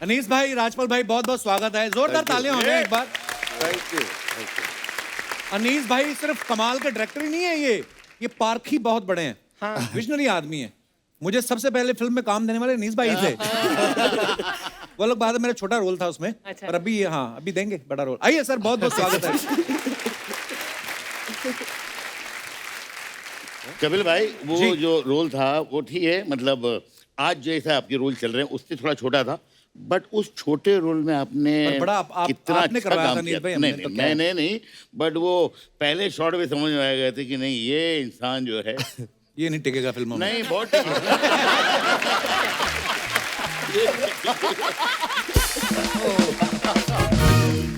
अनीस भाई, राजपाल भाई, बहुत बहुत स्वागत है। जोरदार तालियां हो जाए एक बार। Thank you. अनीस भाई सिर्फ कमाल के डायरेक्टर ही नहीं है, ये पारखी बहुत बड़े हैं। हाँ। विजनरी आदमी है। मुझे सबसे पहले फिल्म में काम देने वाले अनीस भाई थे। वो लोग बाद में मेरा छोटा रोल था उसमें। अच्छा। और अभी हाँ अभी देंगे बड़ा रोल। आइए सर, बहुत बहुत स्वागत है। कपिल भाई, वो जो रोल था वो ठीक है, मतलब आज जैसा आपके रोल चल रहे हैं उससे थोड़ा छोटा था, बट उस छोटे रोल में आपने बड़ा कितना आपने अच्छा करवाया काम था किया। भाई, नहीं, मैंने नहीं, बट वो पहले शॉट में समझ में आ गए थे कि नहीं ये इंसान जो है ये नहीं टिकेगा फिल्मों में। नहीं, बहुत टिकेगा।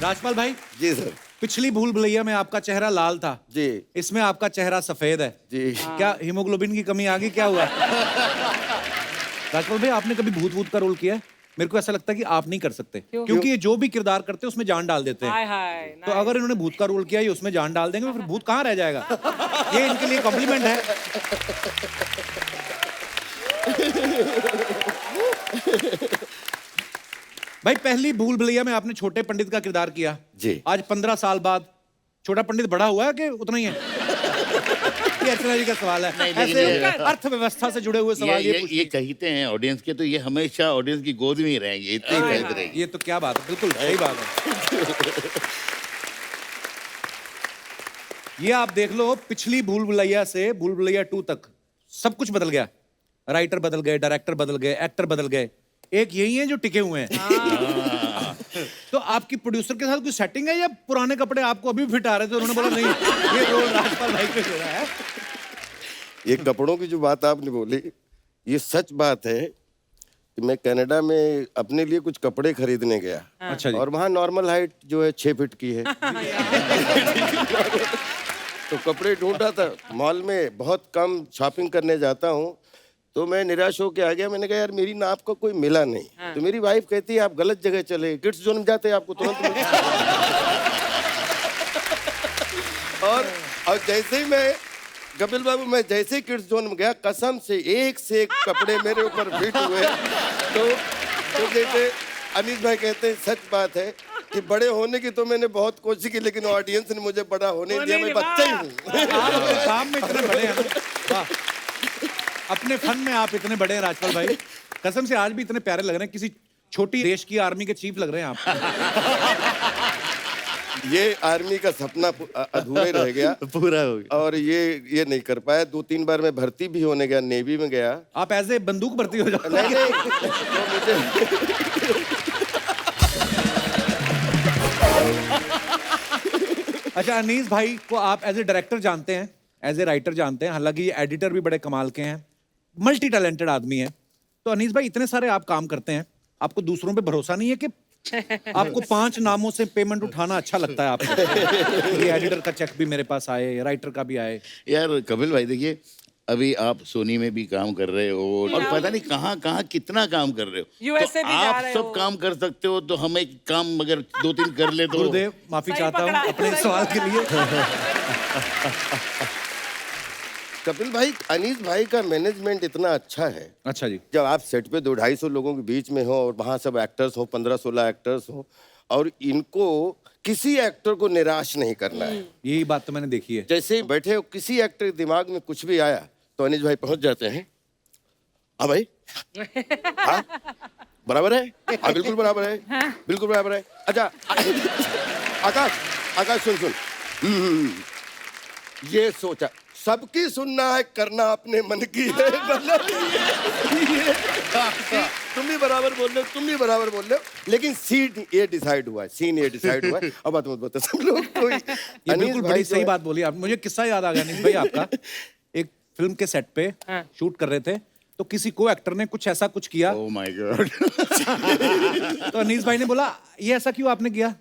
राजपाल भाई जी सर। पिछली भूल भुलैया में आपका चेहरा लाल था जी। इसमें आपका चेहरा सफेद है जी। क्या हीमोग्लोबिन की कमी आ गई, क्या हुआ? राजपाल भाई, आपने कभी भूत भूत का रोल किया है? मेरे को ऐसा लगता है कि आप नहीं कर सकते क्योंकि ये जो भी किरदार करते हैं उसमें जान डाल देते हैं। तो अगर इन्होंने भूत का रोल किया ये उसमें जान डाल देंगे, फिर भूत कहाँ रह जाएगा? ये इनके लिए कॉम्प्लीमेंट है। भाई पहली भूल भुलैया में आपने छोटे पंडित का किरदार किया जी। आज 15 साल बाद छोटा पंडित बड़ा हुआ है कि उतना ही है? ये अर्चना जी का सवाल है। ऐसे अर्थव्यवस्था से जुड़े हुए सवाल ये कहते हैं ऑडियंस के, तो ये हमेशा ऑडियंस की गोद में ही रहेंगे, इतने ही कहते रहेंगे। ये तो क्या बात है, बिल्कुल सही बात है। ये आप देख लो, पिछली भूल भुलैया से भूल भुलैया 2 तक सब कुछ बदल गया। राइटर बदल गए, डायरेक्टर बदल गए, एक्टर बदल गए, एक यही है जो टिके हुए हैं। तो आपकी प्रोड्यूसर के साथ कोई सेटिंग है या पुराने कपड़े आपको अभी फिट आ रहे थे, उन्होंने बोला नहीं ये रोल राजपाल भाई को जोड़ा है? ये कपड़ों की जो बात आपने बोली, ये सच बात है कि मैं कनाडा में अपने लिए कुछ कपड़े खरीदने गया। अच्छा जी। और वहाँ नॉर्मल हाइट जो है 6 फीट की है। तो कपड़े ढूंढा था मॉल में, बहुत कम शॉपिंग करने जाता हूँ, तो मैं निराश होकर आ गया। मैंने कहा यार मेरी नाप का कोई मिला नहीं। तो मेरी वाइफ कहती है आप गलत जगह चले, किड्स जोन में जाते आपको तुरंत मिलता। और जैसे ही मैं कपिल बाबू, मैं जैसे ही किड्स जोन में गया, कसम से एक कपड़े मेरे ऊपर फिट हुए। तो जैसे अनीस भाई कहते हैं, सच बात है कि बड़े होने की तो मैंने बहुत कोशिश की, लेकिन ऑडियंस ने मुझे बड़ा होने दिया। मैं बच्चा ही हूँ। काम में इतने बड़े हैं, अपने फन में आप इतने बड़े हैं राजपाल भाई, कसम से आज भी इतने प्यारे लग रहे हैं, किसी छोटी देश की आर्मी के चीफ लग रहे हैं आप। ये आर्मी का सपना अधूरा रह गया, पूरा हो गया। और ये नहीं कर पाया। 2-3 बार मैं भर्ती भी होने गया, नेवी में गया। आप एज ए बंदूक भर्ती हो जाओ। नहीं तो मुझे अच्छा, अनीस भाई को आप एज ए डायरेक्टर जानते हैं, एज ए राइटर जानते हैं, हालांकि ये एडिटर भी बड़े कमाल के हैं, मल्टी टैलेंटेड आदमी है। तो अनीस भाई इतने सारे आप काम करते हैं, आपको दूसरों पे भरोसा नहीं है कि आपको 5 नामों से पेमेंट उठाना अच्छा लगता है आपको? ये एडिटर का चेक भी मेरे पास आए, राइटर का भी आए। यार कपिल भाई देखिए, अभी आप सोनी में भी काम कर रहे हो और पता नहीं कहाँ कितना काम कर रहे हो। यूएसए तो भी जा आप रहे सब हो। काम कर सकते हो, तो हमें काम अगर 2-3 कर ले तो। गुरुदेव माफी सही चाहता पकड़ा, हूँ अपने सही सवाल के लिए। कपिल भाई, अनीस भाई का मैनेजमेंट इतना अच्छा है। अच्छा जी। जब आप सेट पे 200-250 लोगों के बीच में हो और वहाँ सब एक्टर्स हो, 15-16 एक्टर्स हो, और इनको किसी एक्टर को निराश नहीं करना है। यही बात तो मैंने देखी है। जैसे ही बैठे हो, किसी एक्टर के दिमाग में कुछ भी आया तो अनीस भाई पहुंच जाते हैं। हाँ भाई, हाँ बराबर है, हाँ बिल्कुल बराबर है, बिल्कुल बराबर है। अच्छा आकाश सुन, ये सोचा सबकी सुनना है, करना अपने मन की है। मतलब ये तुम भी बराबर बोल रहे हो, तुम भी बराबर बोल रहे हो, लेकिन सीन ये डिसाइड हुआ है। अब बात मत बता सब लोग। तो ये बिल्कुल बड़ी सही बात बोली आप। मुझे किस्सा याद आ गया अनीस भाई आपका। एक फिल्म के सेट पे शूट कर रहे थे, तो किसी को एक्टर ने कुछ ऐसा कुछ किया। Oh my God. तो अनीस भाई ने बोला ये ऐसा क्यों आपने किया?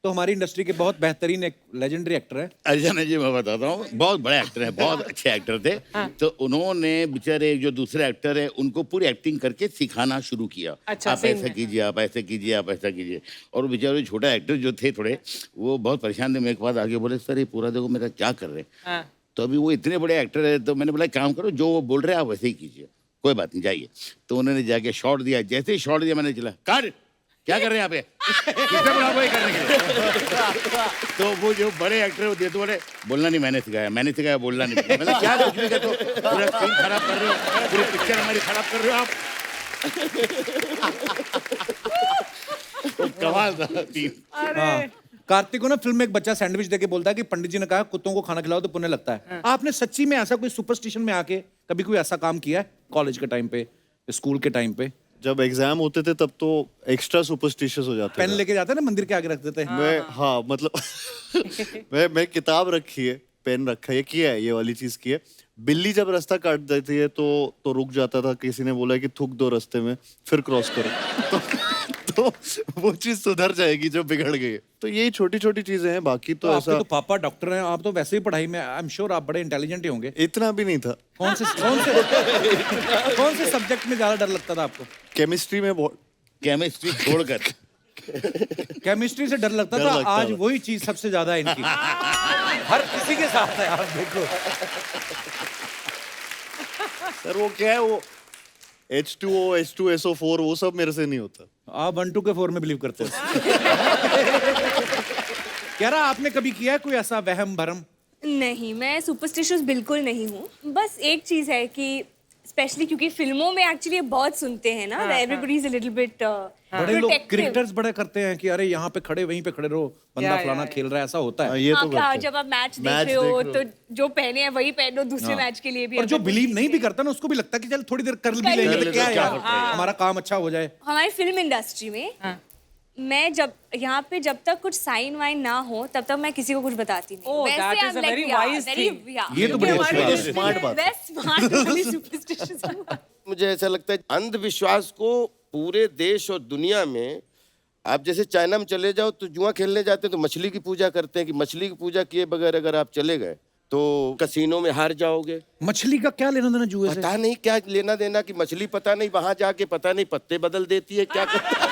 तो हमारी इंडस्ट्री के बहुत बेहतरीन एक लेजेंडरी एक्टर है अर्चना जी, मैं बताता हूँ, बहुत बड़े एक्टर हैं, बहुत अच्छे एक्टर थे। तो उन्होंने बेचारे जो दूसरे एक्टर है उनको पूरी एक्टिंग करके सिखाना शुरू किया। अच्छा, आप ऐसा कीजिए, आप ऐसा कीजिए, आप ऐसा कीजिए। और बेचारे छोटा एक्टर जो थे थोड़े, वो बहुत परेशान थे। मेरे के बाद आगे बोले सर ये पूरा देखो मेरा क्या कर रहे हैं। तो अभी वो इतने बड़े एक्टर है, तो मैंने बोला काम करो, जो वो बोल रहे हैं आप वैसे ही कीजिए। कोई बात नहीं, जाइए। तो उन्होंने जाके शॉट दिया, जैसे ही शॉट दिया मैंने चला, कर क्या कर रहे हैं यहाँ पे, किसने बोला आपको ये करने के लिए? तो वो जो बड़े एक्टर होते हैं तो बोले बोलना नहीं मैंने सिखाया बोलना नहीं। मतलब क्या कुछ भी कहते हो, पूरा सीन खराब कर रहे हो, पूरी पिक्चर हमारी खराब कर रहे हो आप। तो कमाल था सीन। हाँ। कार्तिक को ना फिल्म में एक बच्चा सैंडविच देके बोलता है कि पंडित जी ने कहा कुत्तों को खाना खिलाओ तो पुण्य लगता है। आपने सच्ची में ऐसा कोई सुपरस्टिशन में आके कभी कोई ऐसा काम किया है कॉलेज के टाइम पे, स्कूल के टाइम पे? जब एग्जाम होते थे तब तो एक्स्ट्रा सुपरस्टिशियस हो जाते पेन थे। लेके जाते हैं ना, मंदिर के आगे रख देते हैं। मैं हाँ मतलब मैं किताब रखी है, पेन रखा है, ये किया है, ये वाली चीज की है। बिल्ली जब रास्ता काट देती है तो रुक जाता था, किसी ने बोला कि थूक दो रास्ते में फिर क्रॉस करो। तो वो चीज सुधर जाएगी जो बिगड़ गई है। तो यही छोटी छोटी चीजें हैं, बाकी तो आपके ऐसा तो पापा डॉक्टर हैं, आप तो वैसे ही पढ़ाई में आई एम श्योर आप बड़े इंटेलिजेंट ही होंगे। इतना भी नहीं था। कौन से सब्जेक्ट में ज्यादा डर लगता था आपको? केमिस्ट्री में बहुत केमिस्ट्री छोड़कर केमिस्ट्री से डर लगता था। लगता आज था। वही चीज सबसे ज्यादा है इनकी। हर किसी के साथ है, आप देखो। सर वो क्या है, वो H2O H2SO4 वो सब मेरे से नहीं होता। आप 1 2 के 4 में बिलीव करते हो? कह रहा आपने कभी किया है कोई ऐसा वहम भरम? नहीं, मैं सुपरस्टिशियस बिल्कुल नहीं हूँ। बस एक चीज है कि स्पेशली क्योंकि फिल्मों में एक्चुअली बहुत सुनते हैं ना, everybody is a little bit बड़े लोग क्रिकेटर्स बड़े करते हैं कि अरे यहाँ पे खड़े वहीं पे खड़े रहो, बंदा फलाना खेल रहा है, ऐसा होता है। ये तो करते हैं। जब आप मैच देख मैच रहे हो देख तो जो पहने हैं वही पहनो दूसरे मैच के लिए भी। और जो बिलीव नहीं भी करता ना उसको भी लगता है कि चल थोड़ी देर कर भी लेंगे तो क्या है यार, हमारा काम अच्छा हो जाए। हमारी फिल्म इंडस्ट्री में मैं जब यहाँ पे जब तक कुछ साइन वाइन ना हो तब तक मैं किसी को कुछ बताती नहीं। Oh, that is a very wise thing. ये तो बड़ी अच्छी बात है। स्मार्ट बात है। सुपरस्टिशियस मुझे ऐसा लगता है अंधविश्वास को पूरे देश और दुनिया में, आप जैसे चाइना में चले जाओ तो जुआ खेलने जाते हैं तो मछली की पूजा करते हैं कि मछली की पूजा किए बगैर अगर आप चले गए तो कसीनो में हार जाओगे। मछली का क्या लेना देना जुए से? पता नहीं क्या लेना देना कि मछली पता नहीं वहां जाके पता नहीं पत्ते बदल देती है क्या करती है।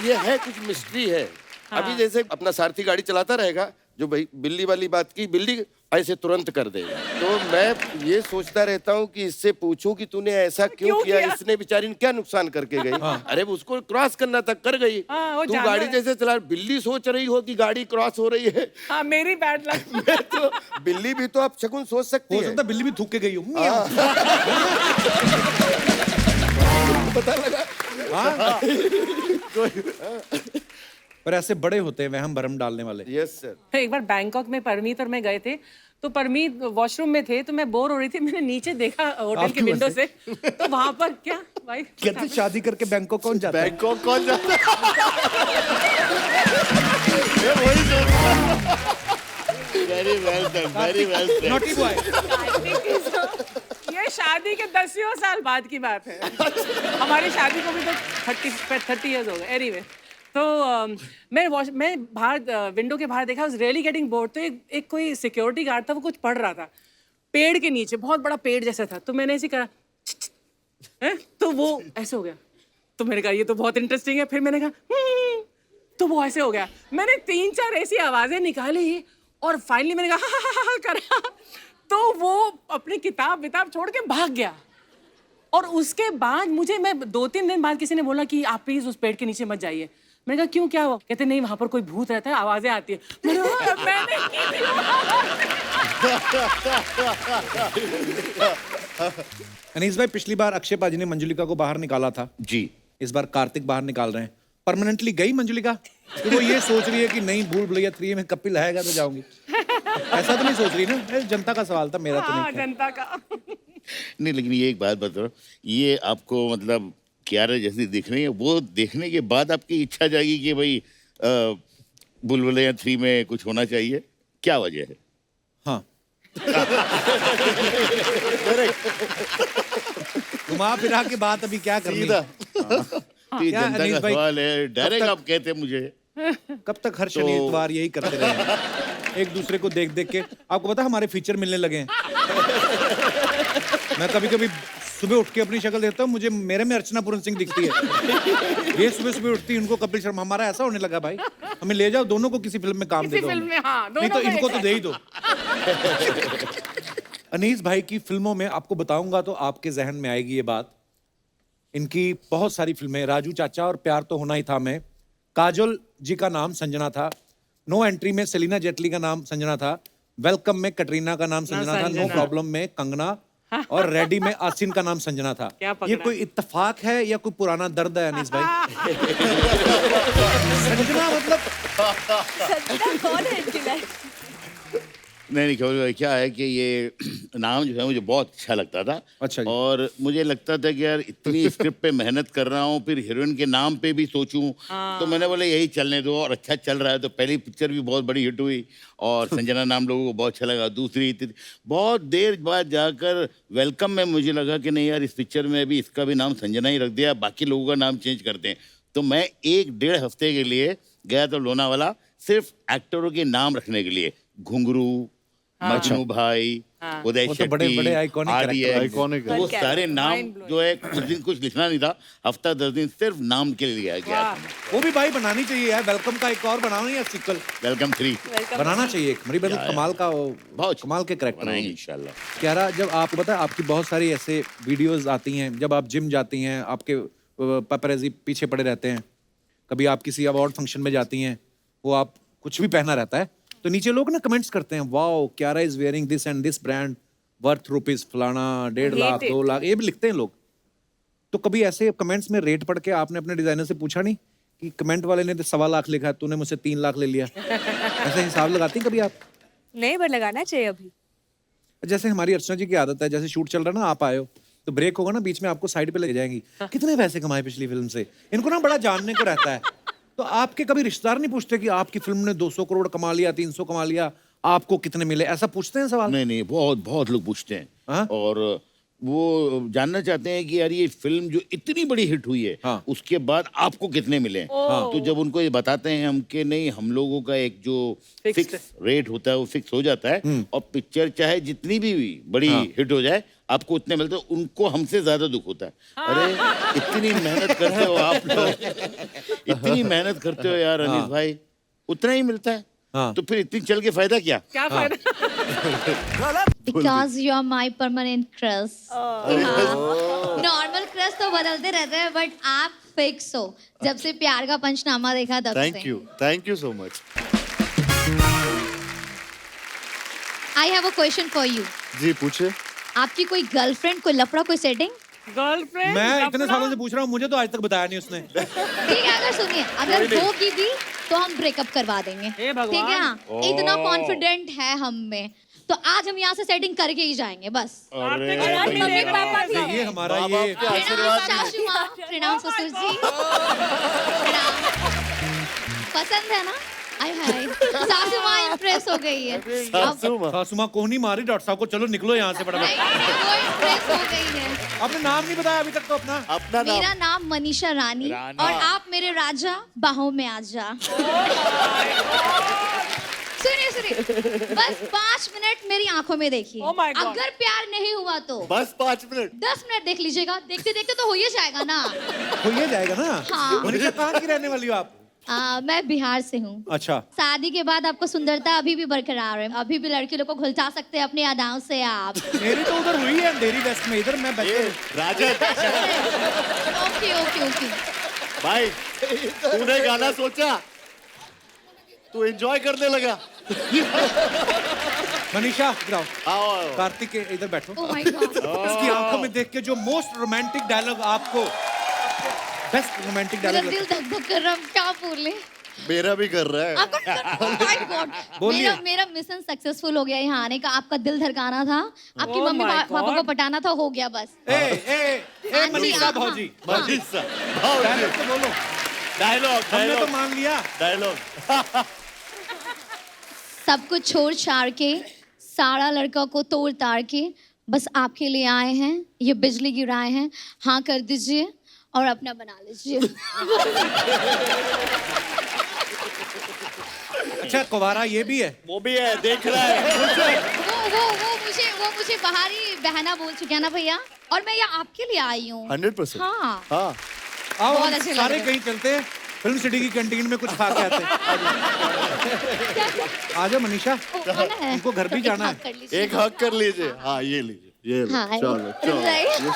ये है कुछ मिस्ट्री है। अभी जैसे अपना सारथी गाड़ी चलाता रहेगा, जो भाई बिल्ली वाली बात की, बिल्ली ऐसे तुरंत कर देगा। तो मैं ये सोचता रहता हूँ कि इससे पूछूं कि तूने ऐसा क्यों किया, इसने बेचारी ने क्या नुकसान करके गई। अरे उसको क्रॉस करना था, कर गई। वो तू जानवर गाड़ी है। जैसे चला, बिल्ली सोच रही हो कि गाड़ी क्रॉस हो रही है। हाँ, मेरी बैड लक। मैं तो बिल्ली भी तो आप शकुन सोच सकती हो है। सकता है बिल्ली भी थूक के गई हो। पता लगा। पर ऐसे बड़े होते हैं वहम भरम डालने वाले। Yes sir. एक बार बैंकॉक में परमीत और मैं गए थे, तो परमीत वॉशरूम में थे, तो मैं बोर हो रही थी, मैंने नीचे देखा होटल आपकी के विंडो वजह से, तो वहां पर क्या भाई कहते शादी करके बैंकॉक कौन जाता है? बैंकॉक कौन जाता है? Very well done, very well said. Naughty boy. ये शादी के 10 साल बाद की बात है। हमारी शादी को भी तो 30 इयर्स हो गए। एनीवे, तो मैं बाहर विंडो के बाहर देखा, वाज रियली गेटिंग बोर्ड। तो एक कोई सिक्योरिटी गार्ड था, वो कुछ पढ़ रहा था पेड़ के नीचे, बहुत बड़ा पेड़ जैसा था। तो मैंने ऐसे करा तो वो ऐसे हो गया। तो मैंने कहा ये तो बहुत इंटरेस्टिंग है। फिर मैंने कहा तो वो ऐसे हो गया। मैंने 3-4 ऐसी आवाजें निकाली और फाइनली मैंने कहा हा करा, तो वो अपनी किताब छोड़ के भाग गया। और उसके बाद मैं 2-3 दिन बाद किसी ने बोला कि आप प्लीज उस पेड़ के नीचे मत जाइए। मैंने कहा क्यों, क्या हुआ? कहते नहीं, वहां पर कोई भूत रहता है, आवाजें आती है। मैंने अनीस भाई, पिछली बार अक्षय पाजी ने मंजुलिका को बाहर निकाला था, जी इस बार कार्तिक बाहर निकाल रहे हैं। परमानेंटली गई मंजुलिका? तो वो ये सोच रही है कि नहीं, भूल भुलैया 3 में कपिल आएगा तो जाऊंगी, ऐसा तो नहीं सोच रही ना? जनता का सवाल था, मेरा तो नहीं। जनता का। नहीं, लेकिन ये एक बात बताओ, ये आपको मतलब क्यारा जैसी दिख रही है, वो देखने के बाद आपकी इच्छा जागी कि भाई बुलबुलैया 3 में कुछ होना चाहिए, क्या वजह है? हाँ। घुमा फिरा के बात अभी क्या करनी? सीधा। ये क्या जनता अनीस का भाई, सवाल है, डायरेक्ट तक- आप कहते हैं मुझे। कब तक हर शनि इतवार यही करते रहे एक दूसरे को देख देख के? आपको पता है हमारे फीचर मिलने लगे हैं। मैं कभी कभी सुबह उठ के अपनी शक्ल देखता हूँ, मुझे मेरे में अर्चना पूरन सिंह दिखती है। ये सुबह सुबह उठती है, उनको कपिल शर्मा। हमारा ऐसा होने लगा भाई, हमें ले जाओ दोनों को किसी फिल्म में काम दे दो। फिल्म में, हाँ, नहीं तो दोनों को इनको तो एक दे ही दो। अनीस भाई की फिल्मों में आपको बताऊंगा तो आपके जहन में आएगी ये बात। इनकी बहुत सारी फिल्में, राजू चाचा और प्यार तो होना ही था में काजोल जी का नाम संजना था, नो एंट्री में सेलिना जेटली का नाम संजना था, वेलकम में कटरीना का नाम संजना था, नो संजना। प्रॉब्लम में कंगना और रेडी में आसिन का नाम संजना था। क्या पकड़ा? ये कोई इत्तेफाक है या कोई पुराना दर्द है अनीस भाई? संजना मतलब संजना कौन है इनकी लाइफ? नहीं कबीर भाई, क्या है कि ये नाम जो है मुझे बहुत अच्छा लगता था। अच्छा जी। और मुझे लगता था कि यार इतनी स्क्रिप्ट पे मेहनत कर रहा हूँ, फिर हीरोइन के नाम पे भी सोचूं, तो मैंने बोला यही चलने दो, और अच्छा चल रहा है। तो पहली पिक्चर भी बहुत बड़ी हिट हुई और संजना नाम लोगों को बहुत अच्छा लगा। दूसरी बहुत देर बाद जाकर वेलकम में मुझे लगा कि नहीं यार, इस पिक्चर में भी इसका भी नाम संजना ही रख दिया, बाकी लोगों का नाम चेंज करते हैं। तो मैं 1-1.5 हफ्ते के लिए गया तो लोनावाला, सिर्फ एक्टरों के नाम रखने के लिए। घुंगरू, मजनू भाई, उदय वो तो बड़े- बड़े iconic character, iconic वो है। सारे नाम Mind blowing। जो है, कुछ दिन कुछ लिखना नहीं था, हफ्ता 10 दिन सिर्फ नाम के लिए गया। वो भी भाई बनानी चाहिए यार, वेलकम का एक और बनाओ या सीक्वल वेलकम 3 बनाना चाहिए एक। मेरी बहन कमाल का बहुत कमाल के करेक्टर बनाएंगे हैं। इंशाल्लाह। क्यारा, जब आपको पता है आपकी बहुत सारी ऐसे वीडियोस आती हैं, जब आप जिम जाती हैं, आपके पेपरेजी पीछे पड़े रहते हैं, कभी आप किसी अवार्ड फंक्शन में जाती हैं, वो आप कुछ भी पहना रहता है तो नीचे लोग ना कमेंट्स करते हैं, wow Kiara is wearing this and this brand worth rupees फलाना 1.5 लाख 2 लाख, ये भी लिखते हैं लोग। तो कभी ऐसे कमेंट्स में रेट पढ़ के आपने अपने डिजाइनर से पूछा नहीं कि कमेंट वाले ने तो 1.25 लाख लिखा है, तूने मुझसे 3 लाख ले लिया? ऐसे हिसाब लगाती हैं कभी आप? नहीं, पर लगाना चाहिए अभी। जैसे हमारी अर्चना जी की आदत है, जैसे शूट चल रहा है ना, आप आए हो तो ब्रेक होगा ना, बीच में आपको साइड पे ले जाएंगी, कितने पैसे कमाए पिछली फिल्म से। इनको ना बड़ा जानने को रहता है। तो आपके कभी रिश्तेदार नहीं पूछते कि आपकी फिल्म ने 200 करोड़ कमा लिया, 300 कमा लिया, आपको कितने मिले? ऐसा पूछते हैं सवाल? नहीं बहुत बहुत लोग पूछते हैं। हाँ? और वो जानना चाहते हैं कि यार ये फिल्म जो इतनी बड़ी हिट हुई है, हाँ। उसके बाद आपको कितने मिले हैं? तो जब उनको ये बताते हैं हम कि नहीं, हम लोगों का एक जो Fixed। फिक्स रेट होता है वो फिक्स हो जाता है, और पिक्चर चाहे जितनी भी बड़ी हिट हो जाए, आपको उतने मिलते हैं। उनको हमसे ज्यादा दुख होता है। अरे इतनी मेहनत करते हो आप लोग, इतनी मेहनत करते हो यार अनीस भाई, उतना ही मिलता है। हाँ। तो फिर इतनी चल के फायदा क्या? क्या फायदा? Because you are my permanent crush. Normal crush तो बदलते रहते हैं, बट आप फिक्स हो। जब से प्यार का पंचनामा देखा तब से। Thank you so much. I have a question for you. जी पूछे। आपकी कोई गर्लफ्रेंड, कोई लफड़ा, कोई सेटिंग? गर्लफ्रेंड? मैं इतने सालों से पूछ रहा हूँ, मुझे तो आज तक बताया नहीं उसने। ठीक है, अगर सुनिए, अगर होगी भी तो हम ब्रेकअप करवा देंगे। हे भगवान। ठीक है ना? इतना कॉन्फिडेंट है हम में, तो आज हम यहाँ से सेटिंग करके ही जाएंगे बस। मम्मी पापा भी ये हैं। हमारा ये प्रणाम सासू माँ, प्रणाम ससुर जी, प्रणाम। पसंद है ना? आय हाय, सासू माँ इम्प्रेस हो गई है। अब सासू माँ को नहीं मारी, डॉक्टर साहब को चलो निकलो यहाँ से फटाफट। नहीं, वो इम्प्रेस हो गई है। आपने नाम नहीं बताया अभी तक तो अपना। अपना नाम। मेरा नाम मनीषा रानी, और आप मेरे राजा, बाहों में आजा। सुनिए, बस 5 मिनट मेरी आंखों में देखिए। Oh my God। अगर प्यार नहीं हुआ तो बस 5 मिनट। 10 मिनट देख लीजिएगा, देखते देखते तो हो ही जाएगा ना। हो ये जाएगा ना। हाँ। मनीषा कहाँ की रहने वाली हो आप? मैं बिहार से हूँ। अच्छा। शादी के बाद आपको सुंदरता अभी भी बरकरार है, अभी भी लड़की लोग को घुलचा सकते हैं अपनी अदाओं से आप। मेरी तो उधर हुई है अंधेरी वेस्ट में, इधर मैं बैठे। राजन ओके ओके ओके। भाई, तूने गाना सोचा, तू एंजॉय करने लगा। मनीषा इधर आओ। आओ। कार्तिक के इधर बैठो। Oh my God. इसकी आंखों में देख के जो मोस्ट रोमांटिक डायलॉग आपको, बेस्ट रोमांटिक मेरा डायलॉग दिल धक धक कर रहा है, क्या बोले? मेरा भी कर रहा है। आपका oh my God। बोलिए। मेरा मिशन सक्सेसफुल हो गया यहाँ आने का। आपका दिल धड़काना था, आपकी Oh मम्मी my पापा को God। पटाना था, हो गया बस। ए मनीषा हाँ। भौजी, मनीषा, डायलॉग तो बोलो। डायलॉग हमने तो मान लिया। डायलॉग। सब कुछ छोड़ छाड़ के, सारा लड़का को तोड़ ताड़ के, बस आपके लिए आए हैं, ये बिजली गिराए हैं, हाँ कर दीजिए और अपना बना लीजिए। अच्छा, कुवारा ये भी है? वो भी है, देख रहा है। वो मुझे बाहर ही बहना बोल चुके हैं ना भैया, और मैं यहाँ आपके लिए आई हूँ। 100%। हाँ। हाँ। आओ बहुत हम अच्छे लग सारे रहे कहीं चलते हैं, फिल्म सिटी की कैंटीन में कुछ खा के आते हैं। आ जाओ मनीषा, ओ, खाना है उनको घर भी तो जाना एक है। हाथ कर लीजिए। एक हक कर लीजिए। हाँ ये लीजिए, ये लो। हाँ, चलो चलो, right. ये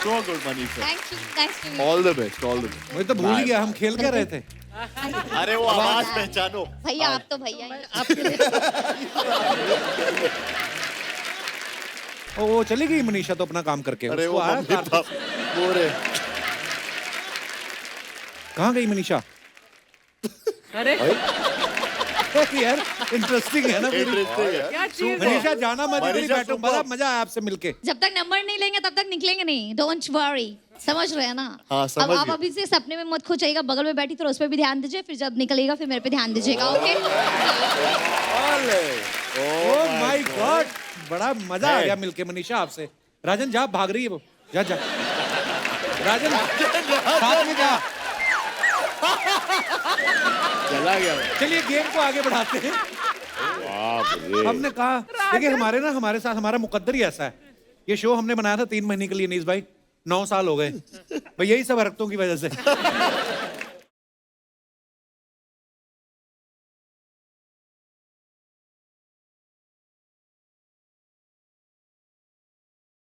so good Manisha. Thank you, nice to meet you. All the best, all the best. मुझे तो भूल ही गया हम खेल क्या रहे थे। अरे वो आवाज पहचानो। भैया आप तो भैया ही हैं। ओ वो चली गई मनीषा तो अपना काम करके। अरे उसको वो आया मम्मी कार्तिक। पापा बोरे। कहाँ गई मनीषा? अरे यार इंटरेस्टिंग है ना पूरी। इंटरेस्टिंग है। क्या चीज है? मनीषा जाना मत, इधर ही मनीषा बैठो, बड़ा मजा आया आपसे मिलके। जब तक नंबर नहीं लेंगे तब तक निकलेंगे नहीं। डोंट वरी, समझ रहे हैं ना? हाँ, समझ अब आप गए। अभी से सपने में मत खोइएगा, बगल में बैठी तो उस पर भी ध्यान दीजिए, फिर जब निकलेगा फिर मेरे पे ध्यान दीजिएगा, ओके? ओह माय गॉड, बड़ा मजा आ गया मिलके मनीषा आपसे। राजन जा, भाग रही है वो, जा जा। राजन साथ में जा। चला गया। चलिए गेम को आगे बढ़ाते हैं। बाप रे। हमने कहा देखिए हमारे साथ हमारा मुकद्दर ही ऐसा है। ये शो हमने बनाया था 3 महीने के लिए अनीस भाई, 9 साल हो गए भाई, यही सब हरकतों की वजह से।